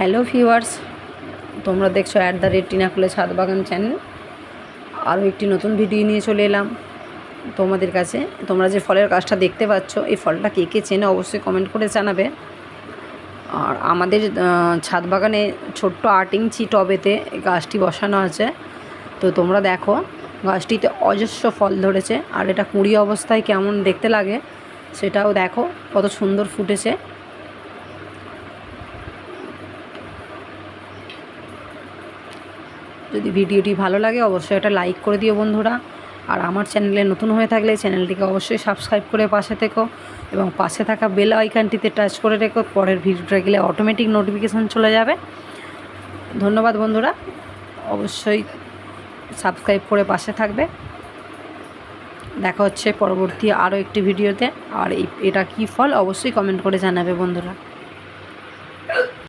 Hello viewers, তোমরা দেখছো @টিনাকুলে ছাদ বাগান চ্যানেল। আরও একটি নতুন ভিডিও নিয়ে চলে এলাম তোমাদের কাছে। তোমরা যে ফলের গাছটা দেখতে পাচ্ছ, এই ফলটা কে কে চেনে অবশ্যই কমেন্ট করে জানাবে। আর আমাদের ছাদ বাগানে ছোট্ট 8 ইঞ্চি টবেতে এই গাছটি বসানো আছে। তো তোমরা দেখো, গাছটিতে অজস্র ফল ধরেছে। আর এটা কুঁড়ি অবস্থায় কেমন দেখতে লাগে সেটাও দেখো, কত সুন্দর ফুটেছে। যদি ভিডিওটি ভালো লাগে অবশ্যই একটা লাইক করে দিও বন্ধুরা। আর আমার চ্যানেলে নতুন হয়ে থাকলে চ্যানেলটিকে অবশ্যই সাবস্ক্রাইব করে পাশে থেকো এবং পাশে থাকা বেল আইকনটিতে টাচ করে রেখো। পরের ভিডিওটা গেলে অটোমেটিক নোটিফিকেশান চলে যাবে। ধন্যবাদ বন্ধুরা, অবশ্যই সাবস্ক্রাইব করে পাশে থাকবে। দেখা হচ্ছে পরবর্তী আরও একটি ভিডিওতে। আর এটা কী ফল অবশ্যই কমেন্ট করে জানাবে বন্ধুরা।